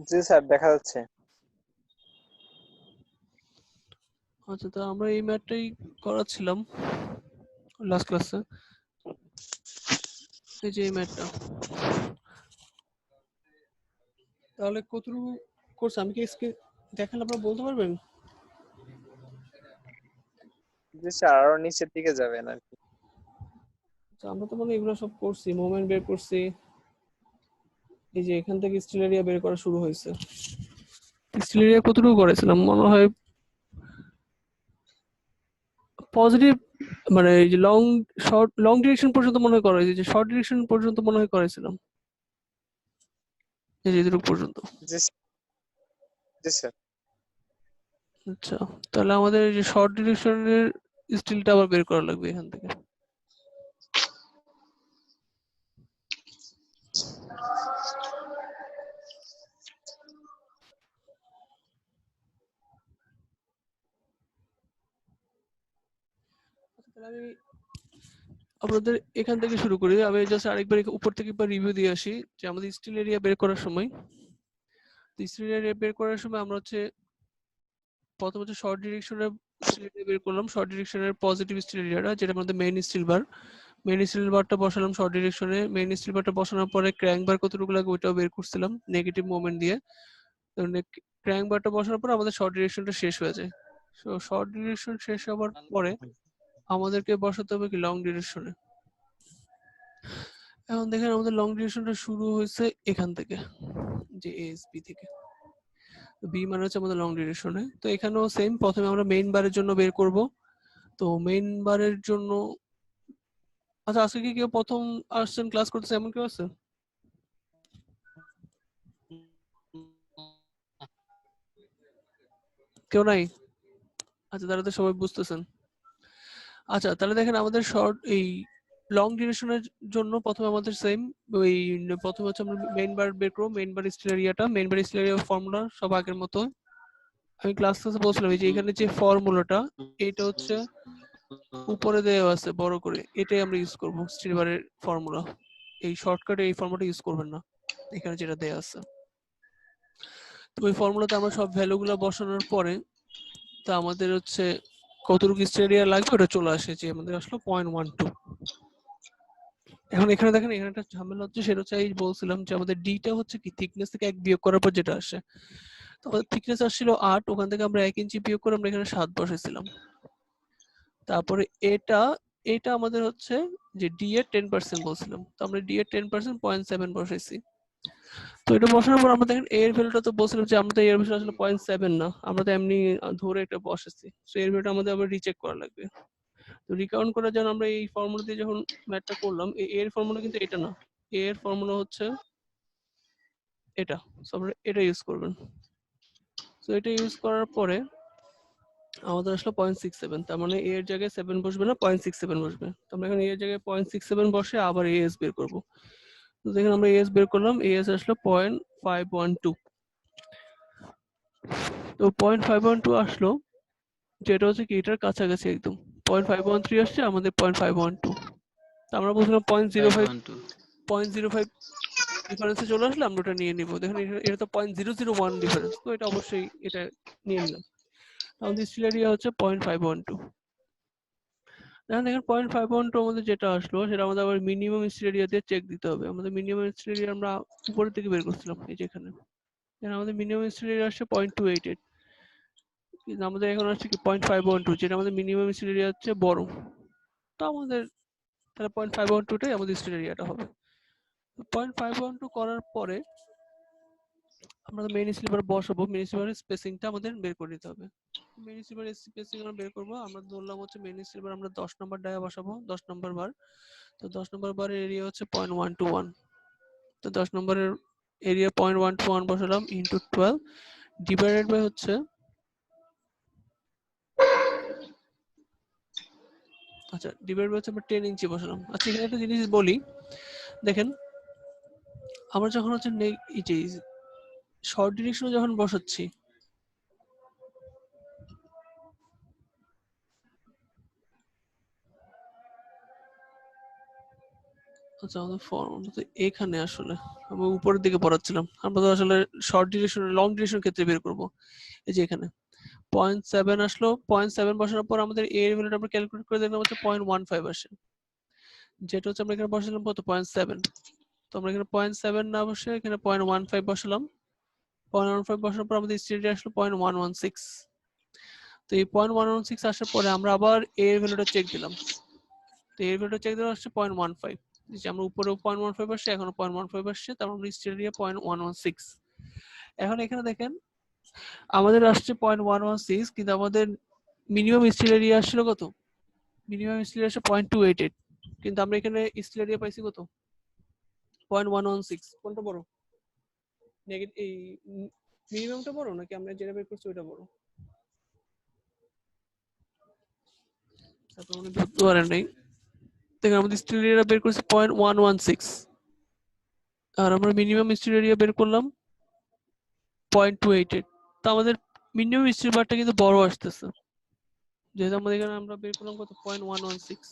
জি sir, দেখা যাচ্ছে। আচ্ছা, তো আমরা এই ম্যাথটাই করাচ্ছিলাম লাস্ট ক্লাসে। এই যে এই ম্যাথটা, তাহলে কতটুকু কোর্স আমি কি দেখালে আপনারা বলতে পারবেন? জি স্যার, আরো নিচের দিকে যাবেন আর কি। আচ্ছা, আমরা তো মানে এগুলো সব করছি, মোমেন্ট বের করছি। এই যে এখান থেকে স্টিল এরিয়া বের করা শুরু হয়েছে। স্টিল এরিয়া কতটুকু করেছিলাম মনে হয় পজিটিভ, মানে এই যে লং ডিরেকশন পর্যন্ত মনে হয় করা হয়েছে, যে শর্ট ডিরেকশন পর্যন্ত মনে হয় করেছিলাম, এই যে এতটুকু পর্যন্ত। জি জি স্যার। আচ্ছা, তাহলে আমাদের এই যে শর্ট ডিরেকশনের স্টিলটা আবার বের করা লাগবে এখান থেকে। তাহলে আমি আপনাদের এখান থেকে শুরু করি। আমি জাস্ট আরেকবার উপর থেকে একবার রিভিউ দিয়ে আসি যে আমাদের স্টিল এরিয়া বের করার সময়, স্টিল এরিয়া বের করার সময় আমরা হচ্ছে প্রথম হচ্ছে শর্ট ডিরেকশনের স্টিল এরিয়া বের করলাম। শর্ট ডিরেকশনের পজিটিভ স্টিল এরিয়াটা, যেটা আমাদের main steel bar, main steel বারটা বসালাম শর্ট ডিরেকশনে। মেইন স্টিল বারটা বসানোর পরে ক্র্যাঙ্ক বার কতটুকু লাগে ওইটাও বের করছিলাম নেগেটিভ মোমেন্ট দিয়ে। ক্র্যাঙ্ক বারটা বসানোর পর আমাদের শর্ট ডিরেকশনটা শেষ হয়ে যায়। সো শর্ট ডিরেকশন শেষ হওয়ার পরে আমাদেরকে বসাতে হবে কি লং ডিরেকশনে। এখন দেখেন আমাদের লং ডিরেকশনটা শুরু হয়েছে এখান থেকে, যে এএসবি থেকে। বি মানে হচ্ছে আমাদের লং ডিরেকশনে। তো এখানেও সেম, প্রথমে আমরা মেইন বারের জন্য বের করব। তো মেইন বারের জন্য, আচ্ছা আজকে কি কেউ প্রথম আসছেন ক্লাস করতেছে এমন কেউ আছে? কেউ নাই? আচ্ছা, তাহলে তো সবাই বুঝতেছেন। আচ্ছা, তাহলে দেখেন আমাদের শর্ট এই লং ডিউরেশনের জন্য প্রথমে আমাদের সেম ওই প্রথমে হচ্ছে আমরা মেইন বার বের করব। মেইন বার স্টিল এরিয়াটা, মেইন বার স্টিল এরিয়া ফর্মুলা সব আগের মতো। আমি ক্লাস ক্লাসে বলছিলাম এই যে এখানে যে ফর্মুলাটা, এটা হচ্ছে উপরে দেওয়া আছে বড় করে, এটাই আমরা ইউজ করব স্টিল বারের ফর্মুলা। এই শর্টকাটে এই ফর্মুলাটা ইউজ করবেন না, এখানে যেটা দেওয়া আছে। তো ওই ফর্মুলাতে আমরা সব ভ্যালুগুলো বসানোর পরে তো আমাদের হচ্ছে কতটুকু স্টিল এরিয়া লাগবে ওটা চলে আসে, যে আমাদের আসলো 0.12। এখন এখানে দেখেন এখানে একটা ঝামেলা হচ্ছে, সেটা হচ্ছে এই বলছিলাম যে আমাদের ডিটা হচ্ছে কি থিকনেস থেকে 1 বিয়োগ করার পর যেটা আসে। তো আমাদের থিকনেস আসছিল 8, ওখান থেকে আমরা 1 ইঞ্চি বিয়োগ করে আমরা এখানে 7 বসাইছিলাম। তারপরে এটা এটা আমাদের হচ্ছে যে ডি এর 10% বলছিলাম, তো আমরা ডি এর 10% 0.7 বসাইছি। তো এটা বসানোর পর আমরা দেখেন এর ভ্যালুটা তো বলছিলাম যে আমরা তো এর ভ্যালু আসলে 0.7 না, আমরা তো এমনি ধরে একটা বসাইছি। সো এর ভ্যালুটা আমাদের আবার রিচেক করা লাগবে। তো রিকাউন্ট করার জন্য আমরা এই ফর্মুলা দিয়ে যখন ম্যাথটা করলাম, এর ফর্মুলা কিন্তু এটা না, এর ফর্মুলা হচ্ছে এটা। সো আপনারা এটা ইউজ করবেন। সো এটা ইউজ করার পরে আমাদের আসলো 0.67, তার মানে এর জায়গায় 7 বসবে না, 0.67 বসবে। তো আমরা এখানে এর জায়গায় 0.67 বসে আবার এএস বের করব। তো দেখেন আমরা এএস বের করলাম, এএস আসলো 0.512। তো 0.512 আসলো, যেটা হচ্ছে কি এটার কাছাকাছি একদম। 0.513 আসছে, আমাদের 0.512। তো আমরা বলছিলাম 0.05, 0.05 ডিফারেন্সে চলে আসলে আমরা ওটা নিয়ে নিব। দেখেন এটা তো 0.001 ডিফারেন্স, তো এটা অবশ্যই এটা নিয়ে নিলাম। আমাদের স্টিল এরিয়া হচ্ছে 0.512। দেখেন 0.512 আমাদের যেটা আসলো সেটা আমাদের আবার মিনিমাম স্টিল এরিয়া দিয়ে চেক দিতে হবে। আমাদের মিনিমাম স্টিল এরিয়া আমরা উপরের দিকে বের করছিলাম, এই যে এখানে আমাদের মিনিমাম স্টিল এরিয়া আসছে 0.288, কিন্তু আমাদের এখন আসছে কি 0.512, যেটা আমাদের মিনিমাম স্টিল এরিয়া হচ্ছে বড়। তো আমাদের তাহলে 0.512টাই আমাদের স্টিল এরিয়াটা হবে। 0.512 করার পরে আমরা মেইন স্লিপার বসাবো। মেইন স্লিপারের স্পেসিংটা আমাদের বের করে নিতে হবে। মেইন স্লিপারের স্পেসিং আমরা বের করবো। আমরা ধরলাম হচ্ছে মেইন স্লিপার আমরা 10 নম্বর ডায়া বসাবো, 10 নম্বর বার। তো 10 নম্বর বারের এরিয়া হচ্ছে 0.121। তো 10 নম্বরের এরিয়া 0.121 বসালাম ইন্টু 12 ডিভাইডেড বাই হচ্ছে, আচ্ছা ডিভাইড বাই হচ্ছে আমরা 10 ইঞ্চি বসালাম। আচ্ছা, এখানে একটা জিনিস বলি, দেখেন আমরা যখন হচ্ছে এই যে শর্ট ডিরেকশনে যখন বসাচ্ছি, আচ্ছা আমাদের ফর্মুলা তো এখানে আসলে আমি উপরের দিকে পড়াচ্ছিলাম, আমরা তো আসলে শর্ট ডিউরেশন লং ডিউরেশন ক্ষেত্রে বের করব। এই যে এখানে 0.7 আসলো, 0.7 বসানোর পর আমাদের এর ভ্যালুটা আমরা ক্যালকুলেট করে দেখলাম হচ্ছে 0.15 আসে, যেটা হচ্ছে আমরা এখানে বসালাম কত 0.7। তো আমরা এখানে 0.7 না বসে এখানে 0.15 বসালাম। 0.15 বসানোর পর আমাদের স্টেডি আসলো 0.116। তো এই 0.116 আসার পরে আমরা আবার এর ভ্যালুটা চেক দিলাম। তো এর ভ্যালুটা চেক দিলাম আসছে 0.15। যে আমরা উপরেও 0.15 আসছে, এখনো 0.15 আসছে, তার মানে স্টেডি 0.116। এখন এখানে দেখেন আমাদের আসছে 0.116, কিন্তু আমাদের মিনিমাম স্টিল এরিয়া আসছিল কত? মিনিমাম স্টিল এরিয়া আসছে 0.288, কিন্তু আমরা এখানে স্টিল এরিয়া পাইছি কত? 0.116। কোনটা বড়? নেগেটিভ এই মিনিমামটা বড় নাকি আমরা যেটা বের করছি ওইটা বড়? তারপর মানে বুঝতে পারেন নাই। দেখেন আমাদের স্টিল এরিয়া বের করছি 0.116, আর আমরা মিনিমাম স্টিল এরিয়া বের করলাম 0.288। তো আমাদের মিনিমাম স্টিল বারটা কিন্তু বড় আসতেছে, যেহেতু আমাদের এখানে আমরা বের করলাম কত 0.116।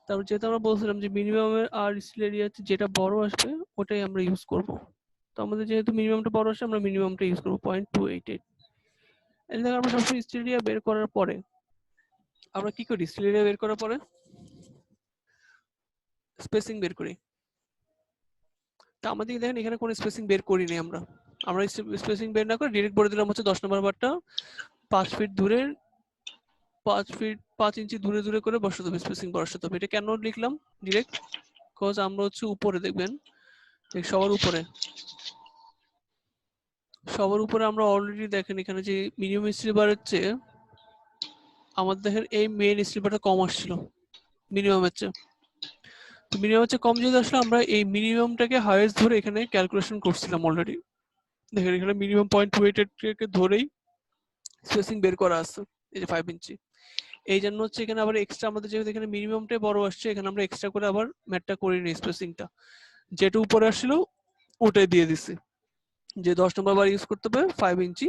তারপর যেহেতু আমরা বলছিলাম যে মিনিমামের আর স্টিল এরিয়া যেটা বড় আসবে ওটাই আমরা ইউজ করব। তো আমাদের যেহেতু মিনিমামটা বড় আসে আমরা মিনিমামটা ইউজ করবো 0.288। এই দেখো আমরা সবসময় স্টিল এরিয়া বের করার পরে আমরা কি করি? স্টিল এরিয়া বের করার পরে স্পেসিং বের করি। তো আমাদের দেখেন এখানে কোনো স্পেসিং বের করিনি আমরা। আমরা স্পেসিং বের না করে ডিরেক্ট বলে দিলাম হচ্ছে 10 নম্বর বারটা 5 ফিট দূরে 5 ইঞ্চি দূরে দূরে করে বসাতে হবে, স্পেসিং বসাতে হবে। এটা কেন লিখলাম ডিরেক্ট? বিকজ আমরা হচ্ছে উপরে দেখবেন সবার উপরে আমরা অলরেডি দেখেন এখানে যে মিনিমাম স্টিল বারের চেয়ে আমাদের দেখেন এই মেইন স্টিল বারটা কম আসছিল মিনিমামের চেয়ে। তো মিনিমামের চেয়ে কম যদি আসলে আমরা এই মিনিমামটাকে হাইয়েস্ট ধরে এখানে ক্যালকুলেশন করছিলাম অলরেডি। দেখেন এখানে মিনিমাম 0.288 ধরেই স্পেসিং বের করা আছে, এই যে 5 ইঞ্চি। এই জন্য হচ্ছে এখানে আবার এক্সট্রা আমাদের যেহেতু এখানে মিনিমামটাই বড় আসছে, এখানে আমরা এক্সট্রা করে আবার ম্যাথটা করে নিই স্পেসিংটা, যেটা উপরে আসছিল ওটাই দিয়ে দিছি, যে 10 নম্বর বার ইউজ করতে হবে 5 ইঞ্চি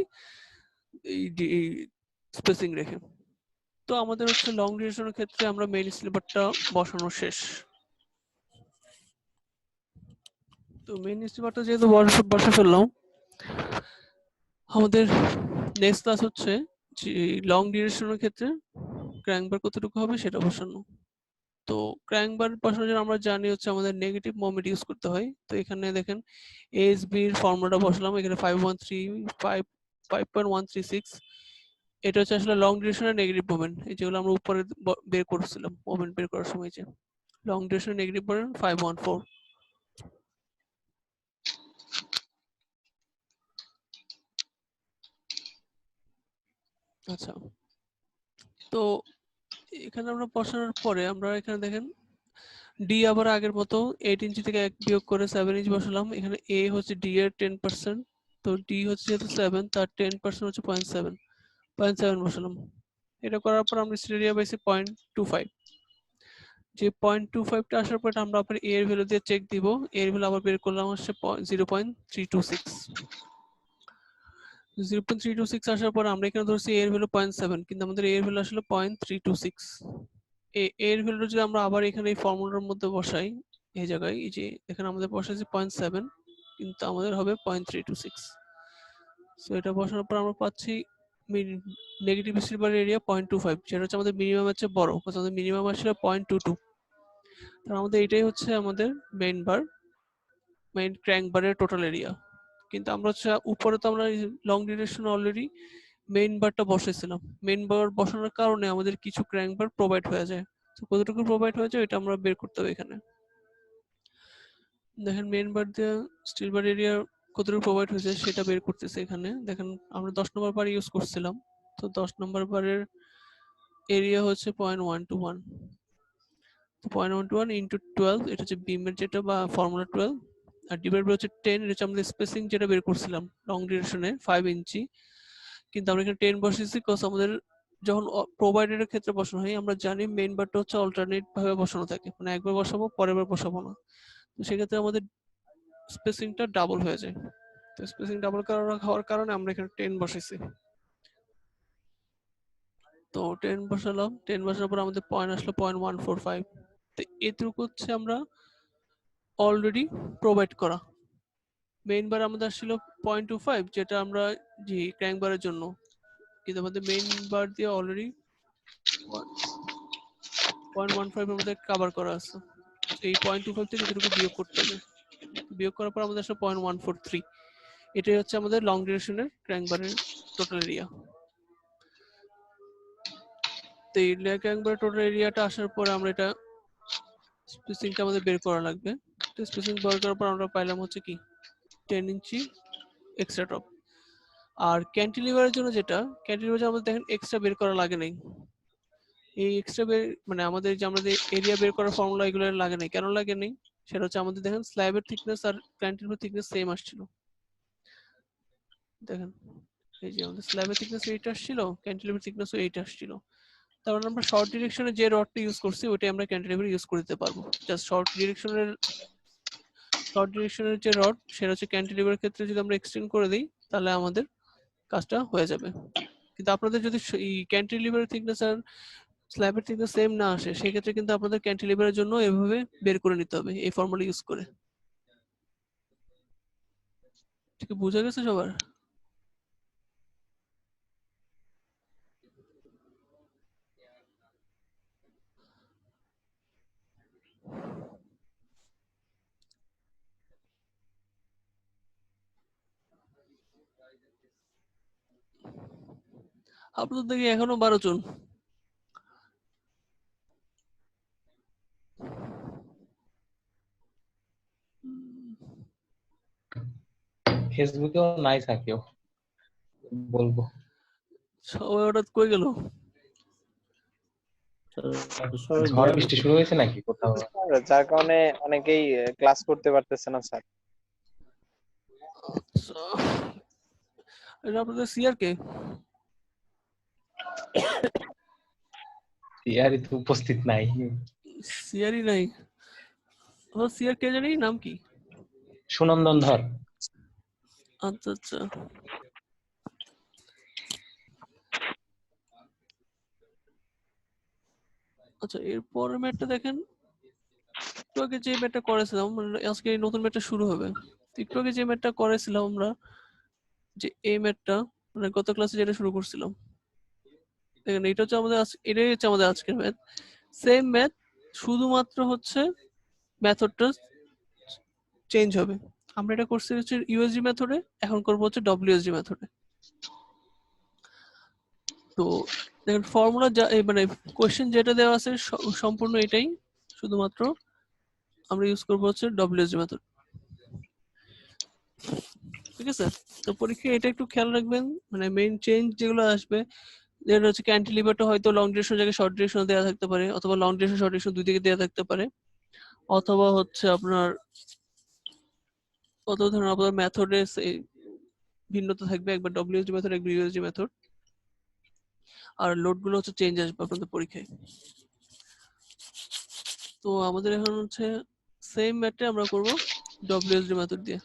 এই স্পেসিং রেখে। তো আমাদের হচ্ছে লং ডিউরেশনের ক্ষেত্রে আমরা মেইন স্লিপারটা বসানো শেষ। তো মেইন স্লিপারটা যেহেতু বসা ফেললাম, আমাদের নেক্সট ক্লাস হচ্ছে যে লং ডিউরেশনের ক্ষেত্রে ক্র্যাঙ্ক বার কতটুকু হবে সেটা বসানো। তো ক্র্যাঙ্ক বার বসানোর জন্য আমরা জানি হচ্ছে আমাদের নেগেটিভ মোমেন্ট ইউজ করতে হয়। তো এখানে দেখেন এএসবি এর ফর্মুলাটা বসালাম, এখানে 5.136। এটা হচ্ছে আসলে লং ডিউরেশনের নেগেটিভ মোমেন্ট, এই যেগুলো আমরা উপরে বের করেছিলাম মোমেন্ট বের করার সময়, যে লং ডিউরেশন নেগেটিভ মোমেন্ট 514। আচ্ছা, তো এখানে আমরা বসানোর পরে আমরা এখানে দেখেন ডি আবার আগের মতো 8 ইঞ্চি থেকে 1 বিয়োগ করে 7 ইঞ্চি বসালাম। এখানে এ হচ্ছে ডি এর 10%, তো ডি হচ্ছে যেহেতু 7 তার 10% হচ্ছে 0.7 বসালাম। এটা করার পর আমরা স্টিল এরিয়া পাইছি 0.25। যে 0.25টা আসার পর আমরা আবার এ এর ভ্যালু দিয়ে চেক দিব। এর ভ্যালু আবার বের করলাম হচ্ছে 0.326। 0.326 আসার পর আমরা এখানে ধরছি এর ভ্যালু 0.7, কিন্তু আমাদের এর ভ্যালু আসলে 0.326। এর ভ্যালু যদি আমরা আবার এখানে এই ফর্মুলার মধ্যে বসাই, এই জায়গায় এই যে এখানে আমাদের বসাইছি 0.7, কিন্তু আমাদের হবে 0.326। সো এটা বসানোর পর আমরা পাচ্ছি নেগেটিভ স্লিপার এরিয়া 0.25, যেটা হচ্ছে আমাদের মিনিমামের চেয়ে বড়, কারণ আমাদের মিনিমাম আসলে 0.22। তার আমাদের এটাই হচ্ছে আমাদের মেইন ক্র্যাঙ্ক বারের টোটাল এরিয়া। কিন্তু আমরা হচ্ছে উপরে তো আমরা লং ডিউরেশন অলরেডি মেইন বারটা বসাইছিলাম, মেইন বার বসানোর কারণে আমাদের কিছু ক্র্যাঙ্ক বার প্রোভাইড হয়ে যায়। তো কতটুকু প্রোভাইড হয়ে যায় এটা আমরা বের করতে হবে। এখানে দেখেন মেইন বার দিয়ে স্টিল বার এরিয়া কতটুকু প্রোভাইড হয়েছে সেটা বের করতেছে। এখানে দেখেন আমরা 10 নম্বর বার ইউজ করছিলাম, তো 10 নম্বর বারের এরিয়া হচ্ছে 0.121। তো 0.121 ইন্টু 12, এটা হচ্ছে বিমের যেটা বা ফর্মুলা 12, আর ডিভাইড বাই হচ্ছে 10, এটা হচ্ছে আমাদের স্পেসিং যেটা বের করছিলাম লং ডিউরেশনে 5 ইঞ্চি, কিন্তু আমরা এখানে 10 বসিয়েছি কজ আমাদের যখন প্রোভাইডারের ক্ষেত্রে বসানো হয় আমরা জানি মেইন বারটা হচ্ছে অল্টারনেট ভাবে বসানো থাকে, মানে একবার বসাবো পরের বার বসাবো না। তো সেক্ষেত্রে আমাদের স্পেসিংটা ডাবল হয়ে যায়। তো স্পেসিং ডাবল হওয়ার কারণে আমরা এখানে 10 বসাইছি। তো 10 বসালাম, 10 বসানোর পর আমাদের পয়েন্ট আসলো 0.145। তো এটুকু হচ্ছে আমরা অলরেডি প্রোভাইড করা। মেইন বার আমাদের আসছিল 0.25, যেটা আমরা জি ক্র্যাঙ্ক বারের জন্য, কিন্তু আমাদের মেইন বার দিয়ে অলরেডি 0.15 এর মধ্যে কভার করা আছে। এই 0.25 থেকে এতটুকু বিয়োগ করতে হবে। বিয়োগ করার পর আমাদের আসলে 0.143। এটাই হচ্ছে আমাদের লং ডিউরেশনের ক্র্যাঙ্ক বারের টোটাল এরিয়া। তো এই ক্র্যাঙ্ক বারের টোটাল এরিয়াটা আসার পরে আমরা এটা স্পেসিংটা আমাদের বের করা লাগবে। তো স্পেসিং বের করার পর আমরা পাইলাম হচ্ছে কি 10 ইঞ্চি এক্সট্রা টপ। আর ক্যান্টিলিভারের জন্য যেটা, ক্যান্টিলিভার আমাদের দেখেন এক্সট্রা বের করা লাগে নাই। এই এক্সট্রা বের মানে আমাদের যে আমাদের এরিয়া বের করার ফর্মুলা এগুলো লাগে নাই। কেন লাগে নাই সেটা হচ্ছে আমাদের দেখেন স্ল্যাবের থিকনেস আর ক্যান্টিলিভার থিকনেস সেম আসছিল। দেখেন এই যে আমাদের স্ল্যাবের থিকনেস 8 আসছিল, ক্যান্টিলিভার থিকনেসও 8 আসছিল। তার মানে আমরা শর্ট ডিরেকশনে যে রডটা ইউজ করছি ওইটাই আমরা ক্যান্টিলিভার ইউজ করে দিতে পারবো। জাস্ট শর্ট ডিরেকশনের যে রড সেটা হচ্ছে ক্যান্টিলিভারের ক্ষেত্রে যদি আমরা এক্সটেন্ড করে দিই তাহলে আমাদের কাজটা হয়ে যাবে। কিন্তু আপনাদের যদি এই ক্যান্টিলিভারের থিকনেস আর স্ল্যাবের থিকনেস সেম না আসে সেক্ষেত্রে কিন্তু আপনাদের ক্যান্টিলিভারের জন্য এভাবে বের করে নিতে হবে এই ফর্মুলা ইউজ করে। ঠিক বোঝা গেছে সবার? আপনাদের দেখি এখনো 12 জন। ফেসবুকেও নাই থাকেও বলবো। সবাই হঠাৎ কই গেল? ঝড় বৃষ্টি শুরু হয়েছে নাকি কোথাও? যার কারণে অনেকেই ক্লাস করতে পারতেছে না স্যার। আচ্ছা, এটা আপনাদের সিআর কে? সিআরই তো উপস্থিত নাই। সিআরই নাই? ও সিআর কে জানি, নাম কি? সুনন্দন ধর। আচ্ছা আচ্ছা। আচ্ছা এরপর ম্যাটটা দেখেন, একটু আগে যে ম্যাটটা করেছিলাম, মানে আজকে এই নতুন ম্যাটটা শুরু হবে। তো একটু আগে যে ম্যাটটা করেছিলাম আমরা, যে এই ম্যাটটা মানে গত ক্লাসে যেটা শুরু করছিলাম, দেখেন এটা হচ্ছে আমাদের এটাই হচ্ছে আমাদের আজকের ম্যাথ। সেম ম্যাথ, শুধুমাত্র হচ্ছে মেথডটা চেঞ্জ হবে। আমরা এটা করছি হচ্ছে ইউএসডি মেথডে, এখন করবো হচ্ছে ডব্লিউএসডি মেথডে। তো দেখেন ফর্মুলা যা মানে কোশ্চেন যেটা দেওয়া আছে সম্পূর্ণ এটাই, শুধুমাত্র আমরা ইউজ করবো হচ্ছে ডব্লিউএসডি মেথড। ঠিক আছে? তো পরীক্ষায় এটা একটু খেয়াল রাখবেন, মানে মেইন চেঞ্জ যেগুলো আসবে, যেটা হচ্ছে ক্যান্টিলিভারটা হয়তো লং ডিউরেশন জায়গায় শর্ট ডিউরেশন দেওয়া থাকতে পারে, অথবা লং ডিউরেশন শর্ট ডিউরেশন দুই দিকে দেওয়া থাকতে পারে, অথবা হচ্ছে আপনার অত ধরনের আপনার মেথডে ভিন্নতা থাকবে, একবার ডব্লিউএসডি মেথড একবার ইউএসডি মেথড। আর লোড গুলো হচ্ছে চেঞ্জ আসবে আপনাদের পরীক্ষায়। তো আমাদের এখন হচ্ছে সেম ম্যাথটা আমরা করব ডব্লিউএসডি মেথড দিয়ে।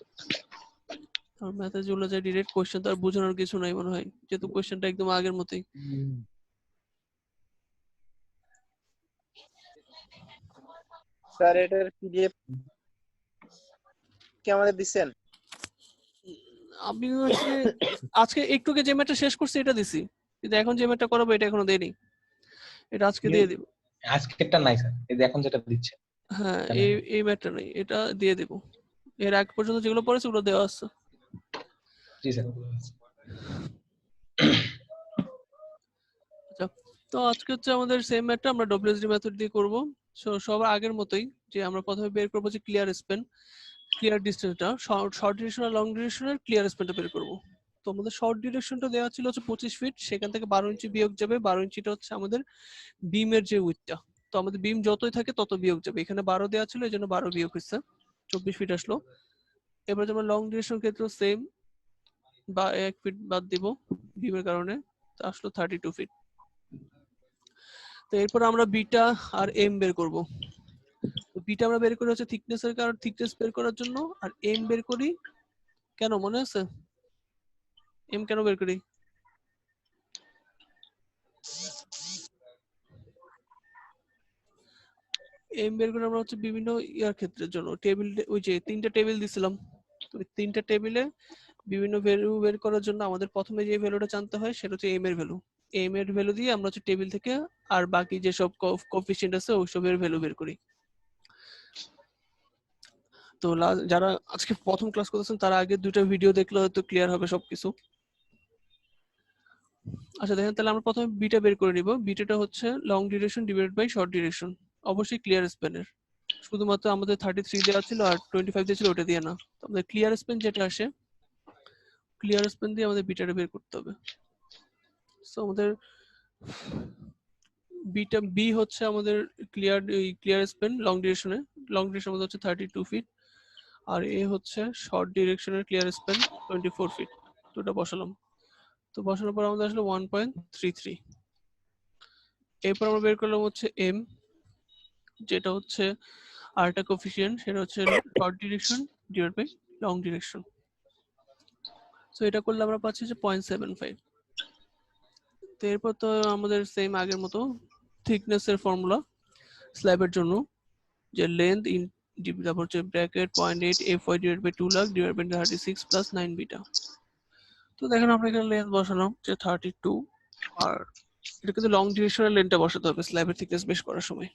আর ম্যাথে যেগুলো যায় ডিরেক্ট কোশ্চেন, তার বোঝানোর কিছু নাই মনে হয়, যেহেতু কোশ্চেনটা একদম আগের মতোই। স্যার এটার পিডিএফ কি আমাদের দিচ্ছেন? আমি হচ্ছে আজকে একটু আগে যে ম্যাথটা শেষ করছি এটা দিছি, কিন্তু এখন যে ম্যাথটা করাবো এটা এখনো দেইনি, এটা আজকে দিয়ে দিব। আজকেরটা নাই স্যার, এই যে এখন যেটা দিচ্ছে। হ্যাঁ এই ম্যাথটা নাই, এটা দিয়ে দেব। এর আগ পর্যন্ত যেগুলো পড়েছে ওগুলো দেওয়া আছে। জি স্যার। আচ্ছা, তো আজকে হচ্ছে আমাদের সেম ম্যাথটা আমরা ডব্লিউএসডি মেথড দিয়ে করব। সবার আগের মতোই, যে আমরা প্রথমে বের করবো যে ক্লিয়ার স্প্যান, ক্লিয়ার ডিসটেন্সটা, শর্ট ডিউরেশন আর লং ডিউরেশনের ক্লিয়ার স্প্যানটা বের করব। তো আমাদের শর্ট ডিউরেশনটা দেওয়া ছিল হচ্ছে 25 ফিট, সেখান থেকে 12 ইঞ্চি বিয়োগ যাবে। 12 ইঞ্চিটা হচ্ছে আমাদের বিমের যে উইথটা, তো আমাদের বিম যতই থাকে তত বিয়োগ যাবে। এখানে 12 দেওয়া ছিল, এই জন্য 12 বিয়োগ হচ্ছে, 24 ফিট আসলো। এবার যেমন লং ডিউরেশন ক্ষেত্রে সেম, বা 1 ফিট বাদ দিব বিমের কারণে, তো আসলো 32 ফিট। তো এরপর আমরা বিটা আর এম বের করব। তো বিটা আমরা বের করি হচ্ছে থিকনেসের কারণ, থিকনেস বের করার জন্য। আর এম বের করি কেন মনে আছে? এম কেন বের করি? এম বের করে আমরা হচ্ছে বিভিন্ন ইয়ার ক্ষেত্রের জন্য টেবিল, ওই যে 3টা টেবিল দিছিলাম, তো 3টা টেবিলে বিভিন্ন ভ্যালু বের করার জন্য আমাদের প্রথমে যে ভ্যালুটা জানতে হয় সেটা হচ্ছে এম এর ভ্যালু। এম এর ভ্যালু দিয়ে আমরা হচ্ছে টেবিল থেকে আর বাকি যেসব কোএফিসিয়েন্ট আছে ওইসবের ভ্যালু বের করি। তো যারা আজকে প্রথম ক্লাস করতেছেন তারা আগে 2টা ভিডিও দেখলে হয়তো ক্লিয়ার হবে সবকিছু। আচ্ছা দেখেন, তাহলে আমরা প্রথমে বিটা বের করে নিব। বিটাটা হচ্ছে long duration divide by short duration, অবশ্যই ক্লিয়ার স্প্যানের। শুধুমাত্র আমাদের 33 দেওয়া ছিল আর 25 দেওয়া ছিল, ওটা দিয়ে না। তো আমাদের ক্লিয়ার স্প্যান যেটা আসে, ক্লিয়ার স্প্যান দিয়ে আমাদের বিটাটা বের করতে হবে। সো আমাদের বিটা বি হচ্ছে আমাদের ক্লিয়ার স্প্যান লং ডিউরেশনে, লং ডিউরেশন আমাদের হচ্ছে 32 ফিট, আর এ হচ্ছে শর্ট ডিরেকশনের ক্লিয়ার স্প্যান 24 ফিট। তো এটা বসালাম, তো বসানোর পর আমাদের আসলে 1.33। এরপর আমরা বের করলাম হচ্ছে এম, যেটা হচ্ছে আরেকটা কোএফিসিয়েন্ট, সেটা হচ্ছে short direction divide by long direction. So এটা করলে আমরা পাচ্ছি যে 0.75। তো এরপর তো আমাদের সেম আগের মতো থিকনেস এর ফর্মুলা স্ল্যাবের জন্য, যে লেন্থ ইন তারপর হচ্ছে bracket 0.8 fy divide by 2 lakh divide by 36 plus 9 beta. তো দেখেন আমরা এখানে লেন্থ বসালাম যে 32, আর এটা কিন্তু লং ডিরেকশনের লেন্থটা বসাতে হবে স্ল্যাবের থিকনেস বেশ করার সময়।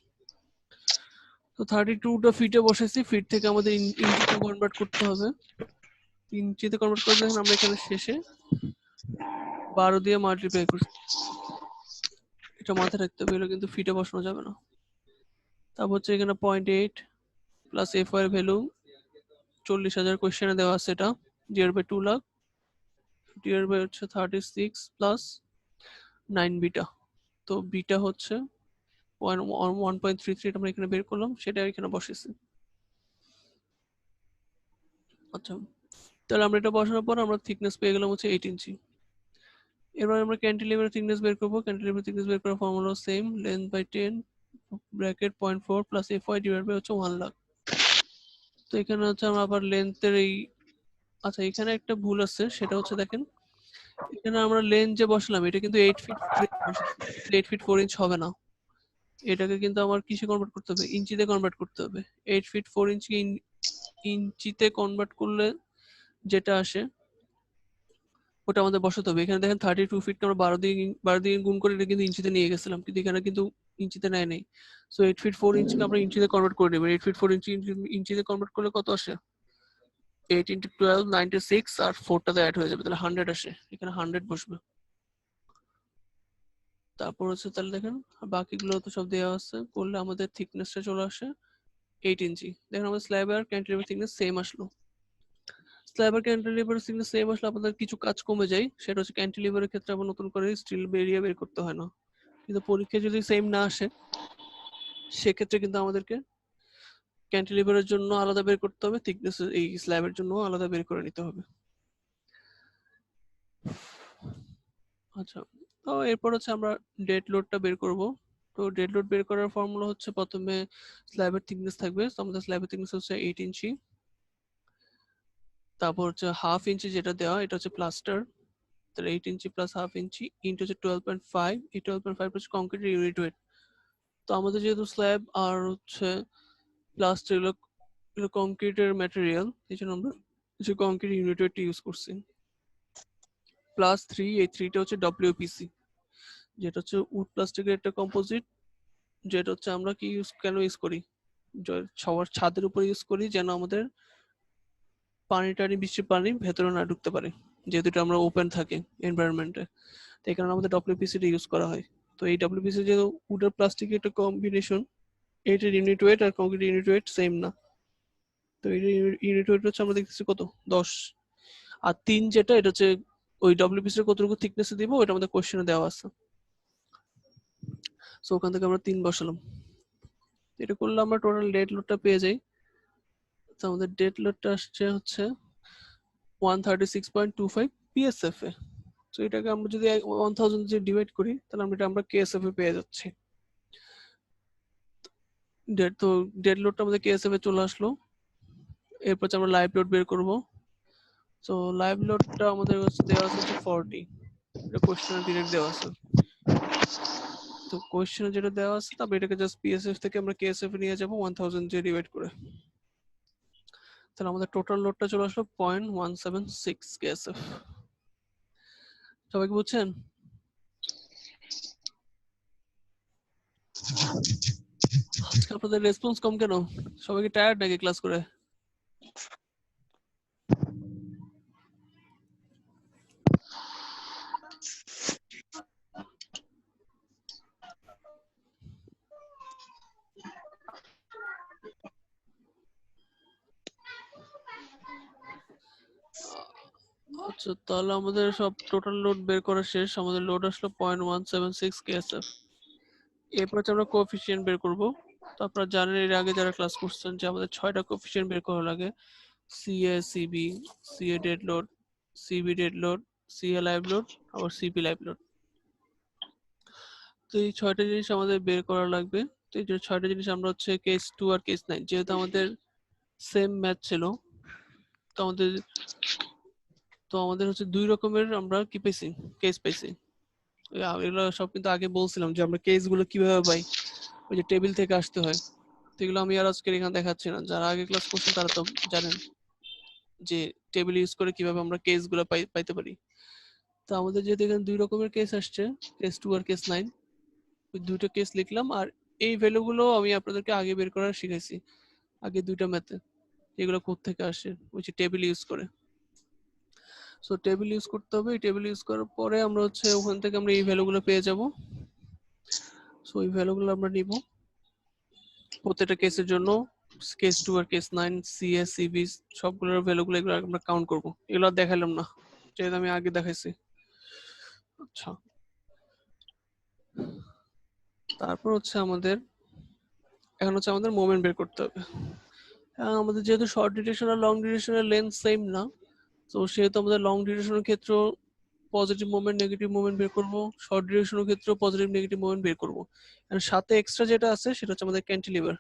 তো 32টা ফিটে বসেছি, ফিট থেকে আমাদের ইঞ্চিতে কনভার্ট করতে হবে। ইঞ্চিতে কনভার্ট করে দেখেন আমরা এখানে শেষে 12 দিয়ে মাল্টিপ্লাই করছি, এটা মাথায় রাখতে হবে, এটা কিন্তু ফিটে বসানো যাবে না। তারপর হচ্ছে এখানে 0.8 প্লাস এফ এর ভ্যালু 40,000 কোয়েশ্চেনে দেওয়া আছে, এটা divide by 2 lakh divide by হচ্ছে 36 প্লাস 9 বিটা। তো বিটা হচ্ছে 1.33 আমরা এখানে বের করলাম, সেটা এখানে বসেছি। আচ্ছা, তাহলে আমরা এটা বসানোর পর আমরা থিকনেস পেয়ে গেলাম হচ্ছে 8 ইঞ্চি। এবার আমরা ক্যান্টিলিভারের থিকনেস বের করব। ক্যান্টিলিভার থিকনেস বের করার formula same, length by 10 bracket 0.4 plus F Y divide by হচ্ছে 1 লাখ। তো এখানে হচ্ছে আমরা আবার লেন্থের এই, আচ্ছা এখানে একটা ভুল আছে, সেটা হচ্ছে দেখেন এখানে আমরা লেন্থ যে বসলাম এটা কিন্তু 8 ফিট 8 ফিট 4 ইঞ্চ হবে না, এটাকে কিন্তু আমার কিসে কনভার্ট করতে হবে, ইঞ্চিতে কনভার্ট করতে হবে। 8 ফিট 4 ইঞ্চকে ইঞ্চিতে কনভার্ট করলে যেটা আসে ওটা আমাদের বসাতে হবে। এখানে দেখেন 32 ফিটকে আমরা 12 দিয়ে গুণ করে এটা কিন্তু ইঞ্চিতে নিয়ে গেছিলাম, কিন্তু এখানে কিন্তু ইঞ্চিতে নেয় নেই। সো 8 ফিট 4 ইঞ্চকে আমরা ইঞ্চিতে কনভার্ট করে নেব। 8 ফিট 4 ইঞ্চি ইঞ্চিতে কনভার্ট করলে কত আসে, 8 × 12 96, আর 4টাতে অ্যাড হয়ে যাবে, তাহলে 100 আসে, এখানে 100 বসবে। তারপর হচ্ছে তাহলে দেখেন বাকিগুলো তো সব দেওয়া আছে, করলে আমাদের থিকনেসটা চলে আসে 8 ইঞ্চি। দেখেন আমাদের স্ল্যাব আর ক্যান্টিলিভার থিকনেস সেম আসলো। স্ল্যাব আর ক্যান্টিলিভার থিকনেস সেম আসলে আপনাদের কিছু কাজ কমে যায়, সেটা হচ্ছে ক্যান্টিলিভারের ক্ষেত্রে আবার নতুন করে স্টিল এরিয়া বের করতে হয় না। কিন্তু পরীক্ষায় যদি সেম না আসে সেক্ষেত্রে কিন্তু আমাদেরকে ক্যান্টিলিভারের জন্য আলাদা বের করতে হবে, থিকনেস এই স্ল্যাবের জন্য আলাদা বের করে নিতে হবে। আচ্ছা, তো এরপর হচ্ছে আমরা ডেড লোডটা বের করব। তো ডেড লোড বের করার ফর্মুলা হচ্ছে প্রথমে স্ল্যাবের থিকনেস থাকবে, তো আমাদের স্ল্যাবের থিকনেস হচ্ছে 8 ইঞ্চি, তারপর হচ্ছে হাফ ইঞ্চি যেটা দেওয়া এটা হচ্ছে প্লাস্টার, তাহলে 8 ইঞ্চি প্লাস হাফ ইঞ্চি ইন্টু হচ্ছে 12.5, এই 12.5 হচ্ছে কংক্রিটের ইউনিট ওয়েট। তো আমাদের যেহেতু স্ল্যাব আর হচ্ছে প্লাস্টার এগুলো কংক্রিটের ম্যাটেরিয়াল, এই জন্য আমরা যে কংক্রিট ইউনিট ওয়েটটা ইউজ করছি। প্লাস 3, এই 3টা হচ্ছে ডব্লিউপিসি, যেটা হচ্ছে উড প্লাস্টিকের একটা কম্পোজিট, যেটা হচ্ছে আমরা কি কেন ইউজ করি, সবার ছাদের উপরে ইউজ করি যেন আমাদের পানি টানি বৃষ্টির পানি ভেতরে না ঢুকতে পারে, যেহেতু এটা আমরা ওপেন থাকে এনভায়রনমেন্টে, তো এই কারণে আমাদের ডব্লিউপিসিটা ইউজ করা হয়। তো এই ডব্লিউপিসি যে উড আর প্লাস্টিকের একটা কম্বিনেশন, এটার ইউনিট ওয়েট আর কংক্রিট ইউনিট ওয়েট সেম না। তো এই ইউনিট ওয়েট হচ্ছে আমরা দেখতেছি কত 10, আর 3 যেটা এটা হচ্ছে ওই ডব্লিউপিসির কতটুকু থিকনেসে দিব ওটা আমাদের কোশ্চেনে দেওয়া আছে। সো ওখান থেকে আমরা 3 বসালাম। এটা করলে আমরা টোটাল ডেড লোডটা পেয়ে যাই। তো আমাদের ডেড লোডটা আসছে হচ্ছে 136.25 PSF এ। তো এটাকে আমরা যদি 1000 দিয়ে ডিভাইড করি তাহলে আমরা KSF এ পেয়ে যাচ্ছি। তো ডেড লোডটা আমাদের KSF এ চলে আসলো। এরপর আমরা লাইভ লোড বের করব। তো লাইভ লোডটা আমাদের কাছে দেওয়া আছে 40, এটা কোশ্চেনে ডিরেক্ট দেওয়া আছে। তো কোয়েশ্চেনে যেটা দেওয়া আছে তবে এটাকে জাস্ট পিএসএফ থেকে আমরা কেএসএফ এ নিয়ে যাব 1000 দিয়ে ডিভাইড করে। তাহলে আমাদের টোটাল লোডটা চলে আসলো 0.176 কেএসএফ। সবাই কি বুঝছেন? আজকে আপনাদের রেসপন্স কম কেন? সবাই কি টায়ার্ড নাকি ক্লাস করে? আচ্ছা, তাহলে আমাদের সব টোটাল লোড বের করা শেষ। আমাদের লোড আসলো 0.176 কেএসএফ। এরপর হচ্ছে আমরা কোএফিসিয়েন্ট বের করব। তো আপনারা জানেন এর আগে যারা ক্লাস করছেন যে আমাদের 6টা কোএফিসিয়েন্ট বের করা লাগে। CA, CB, CA dead load, CB dead load, CA live load, আবার সিপি লাইভ লোড। তো এই 6টা জিনিস আমাদের বের করা লাগবে। তো এই যে 6টা জিনিস আমরা হচ্ছে কেস 2 আর কেস 9 যেহেতু আমাদের সেম ম্যাথ ছিল, তো আমাদের হচ্ছে দুই রকমের আমরা কি পেয়েছি, কেস পেয়েছি। এগুলো সব কিন্তু আগে বলছিলাম যে আমরা কেস গুলো কিভাবে পাই, ওই যে টেবিল থেকে আসতে হয়। তো এগুলো আমি আর আজকে এখানে দেখাচ্ছি না, যারা আগে ক্লাস করছেন তারা তো জানেন যে টেবিল ইউজ করে কিভাবে আমরা কেস গুলো পাইতে পারি। তো আমাদের যেহেতু এখানে দুই রকমের কেস আসছে, কেস 2 আর কেস 9, ওই দুটো কেস লিখলাম। আর এই ভ্যালুগুলো আমি আপনাদেরকে আগে বের করা শিখাইছি আগে দুইটা ম্যাথে, এগুলো কোত্থেকে আসে, ওই যে টেবিল ইউজ করে। সো টেবিল ইউজ করতে হবে। এই টেবিল ইউজ করার পরে আমরা হচ্ছে ওখান থেকে আমরা এই ভ্যালুগুলো পেয়ে যাব। সো এই ভ্যালুগুলো আমরা নিব প্রত্যেকটা কেসের জন্য, কেস 2 আর কেস 9, সিএস, সিবি সবগুলোর ভ্যালুগুলো এগুলো আমরা কাউন্ট করব। এগুলো আর দেখাইলাম না যেহেতু আমি আগে দেখাইছি। আচ্ছা, তারপর হচ্ছে আমাদের এখন হচ্ছে আমাদের মোমেন্ট বের করতে হবে। আমাদের যেহেতু শর্ট ডিউরেশন আর লং ডিউরেশনের লেন্থ সেম না, তো সেহেতু আমাদের লং ডিউরেশনের ক্ষেত্রে পজিটিভ মোমেন্ট নেগেটিভ মোমেন্ট বের করব, শর্ট ডিউরেশনের ক্ষেত্রে পজিটিভ নেগেটিভ মোমেন্ট বের করব। আর সাথে এক্সট্রা যেটা আছে সেটা হচ্ছে আমাদের ক্যান্টিলিভার।